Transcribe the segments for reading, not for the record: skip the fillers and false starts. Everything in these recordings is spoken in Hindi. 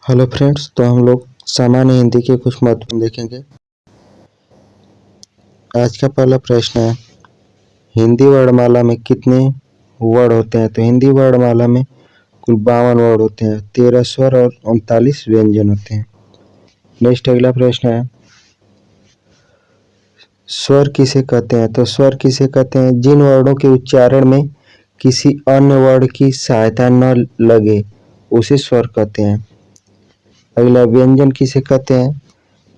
हेलो फ्रेंड्स, तो हम लोग सामान्य हिंदी के कुछ महत्व देखेंगे। आज का पहला प्रश्न है, हिंदी वर्णमाला में कितने वर्ड होते हैं? तो हिंदी वर्णमाला में कुल 52 वर्ड होते हैं, 13 स्वर और 39 व्यंजन होते हैं। नेक्स्ट अगला प्रश्न है, स्वर किसे कहते हैं? तो स्वर किसे कहते हैं? जिन वर्णों के उच्चारण में किसी अन्य वर्ण की सहायता न लगे उसे स्वर कहते हैं। अगला, व्यंजन किसे कहते हैं?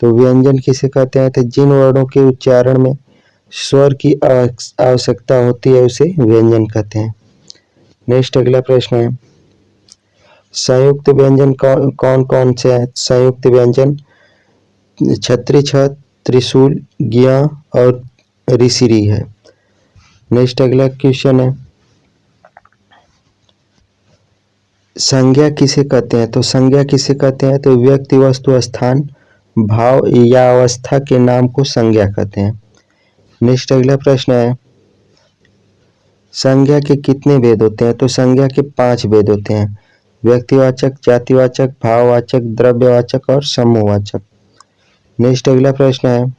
तो व्यंजन किसे कहते हैं? तो जिन वर्णों के उच्चारण में स्वर की आवश्यकता होती है उसे व्यंजन कहते हैं। नेक्स्ट अगला प्रश्न है, संयुक्त व्यंजन कौन कौन से हैं? संयुक्त व्यंजन छत्री, छ, त्रिशूल, ज्ञ और ऋषिरी है। नेक्स्ट अगला क्वेश्चन है, संज्ञा किसे कहते हैं? तो संज्ञा किसे कहते हैं? तो व्यक्ति, वस्तु, स्थान, भाव या अवस्था के नाम को संज्ञा कहते हैं। नेक्स्ट अगला प्रश्न है, संज्ञा के कितने भेद होते हैं? तो संज्ञा के 5 भेद होते हैं, व्यक्तिवाचक, जातिवाचक, भाववाचक, द्रव्यवाचक और समूहवाचक। नेक्स्ट अगला प्रश्न है,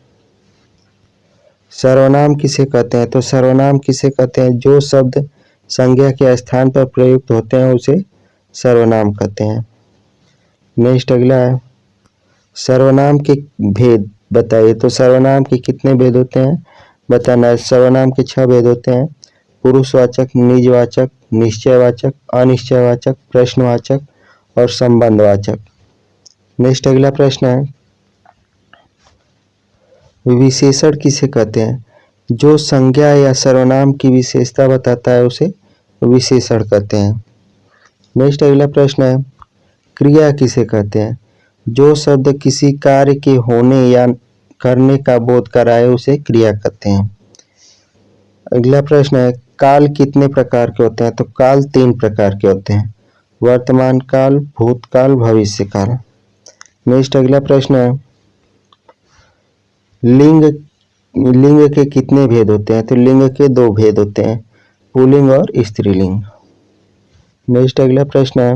सर्वनाम किसे कहते हैं? तो सर्वनाम किसे कहते हैं? जो शब्द संज्ञा के स्थान पर प्रयुक्त होते हैं उसे सर्वनाम कहते हैं। नेक्स्ट अगला है, सर्वनाम के भेद बताइए। तो सर्वनाम के कितने भेद होते हैं बताना है। सर्वनाम के 6 भेद होते हैं, पुरुषवाचक, निजवाचक, निश्चयवाचक, अनिश्चयवाचक, प्रश्नवाचक और संबंधवाचक। नेक्स्ट अगला प्रश्न है, विशेषण किसे कहते हैं? जो संज्ञा या सर्वनाम की विशेषता बताता है उसे विशेषण कहते हैं। नेक्स्ट अगला प्रश्न है, क्रिया किसे कहते हैं? जो शब्द किसी कार्य के होने या करने का बोध कराए उसे क्रिया कहते हैं। अगला प्रश्न है, काल कितने प्रकार के होते हैं? तो काल 3 प्रकार के होते हैं, वर्तमान काल, भूतकाल, भविष्य काल। नेक्स्ट अगला प्रश्न है, लिंग के कितने भेद होते हैं? तो लिंग के 2 भेद होते हैं, पुल्लिंग और स्त्रीलिंग। नेक्स्ट अगला प्रश्न है,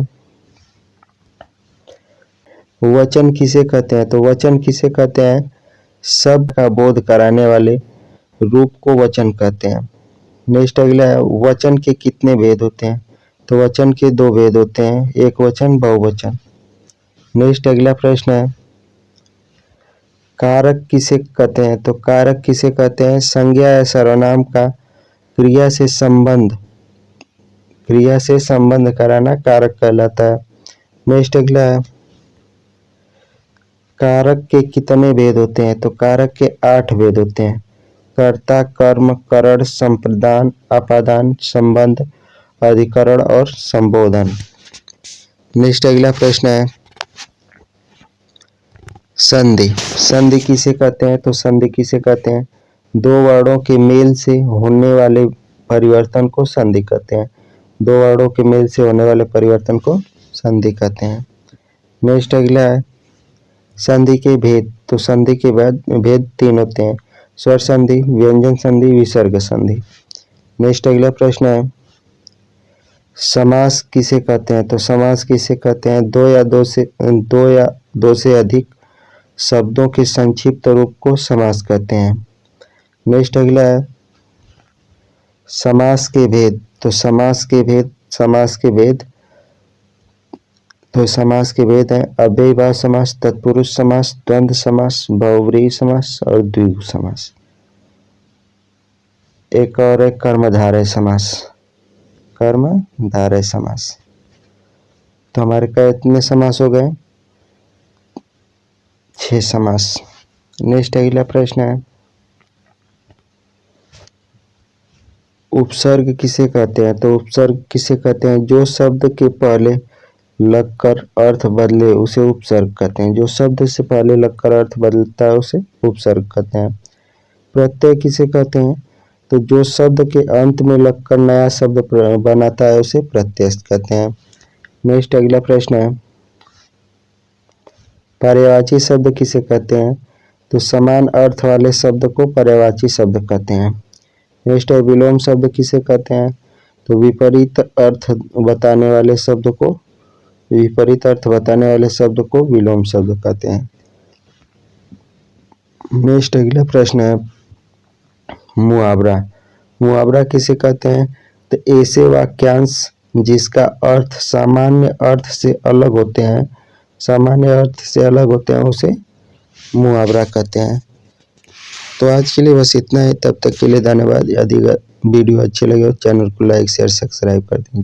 वचन किसे कहते हैं? तो वचन किसे कहते हैं? शब्द का बोध कराने वाले रूप को वचन कहते हैं। नेक्स्ट अगला है, वचन के कितने भेद होते हैं? तो वचन के 2 भेद होते हैं, एक वचन, बहुवचन। नेक्स्ट अगला प्रश्न है, कारक किसे कहते हैं? तो कारक किसे कहते हैं? संज्ञा या सर्वनाम का क्रिया से संबंध कराना कारक कहलाता है। नेक्स्ट अगला है, कारक के कितने भेद होते हैं? तो कारक के 8 भेद होते हैं, कर्ता, कर्म, करण, संप्रदान, अपादान, संबंध, अधिकरण और संबोधन। नेक्स्ट अगला प्रश्न है, संधि किसे कहते हैं? तो संधि किसे कहते हैं? 2 वर्णों के मेल से होने वाले परिवर्तन को संधि कहते हैं। 2 वर्णों के मेल से होने वाले परिवर्तन को संधि कहते हैं। नेक्स्ट अगला है, संधि के भेद। तो संधि के भेद 3 होते हैं, स्वर संधि, व्यंजन संधि, विसर्ग संधि। नेक्स्ट अगला प्रश्न है, समास किसे कहते हैं? तो समास किसे कहते हैं? 2 या 2 से अधिक शब्दों के संक्षिप्त रूप को समास कहते हैं। नेक्स्ट अगला है, समास के भेद। तो समास के भेद हैं, अव्ययीभाव समास, तत्पुरुष समास, द्वंद्व समास, बहुव्रीहि समास और द्विगु समास। एक और है कर्मधारय समास। तो हमारे कितने समास हो गए? 6 समास। नेक्स्ट अगला प्रश्न है, उपसर्ग किसे कहते हैं? तो उपसर्ग किसे कहते हैं? जो शब्द के पहले लगकर अर्थ बदले उसे उपसर्ग कहते हैं। जो शब्द से पहले लगकर अर्थ बदलता है उसे उपसर्ग कहते हैं। प्रत्यय किसे कहते हैं? तो जो शब्द के अंत में लगकर नया शब्द बनाता है उसे प्रत्यय कहते हैं। नेक्स्ट अगला प्रश्न है, पर्यायवाची शब्द किसे कहते हैं? तो समान अर्थ वाले शब्द को पर्यायवाची शब्द कहते हैं। नेक्स्ट है, विलोम शब्द किसे कहते हैं? तो विपरीत अर्थ बताने वाले शब्द को विपरीत अर्थ बताने वाले शब्द को विलोम शब्द कहते हैं। नेक्स्ट अगला प्रश्न है मुहावरा। मुहावरा किसे कहते हैं? तो ऐसे वाक्यांश जिसका अर्थ सामान्य अर्थ से अलग होते हैं, उसे मुहावरा कहते हैं। तो आज के लिए बस इतना ही। तब तक के लिए धन्यवाद। यदि वीडियो अच्छी लगे तो चैनल को लाइक शेयर सब्सक्राइब कर दें।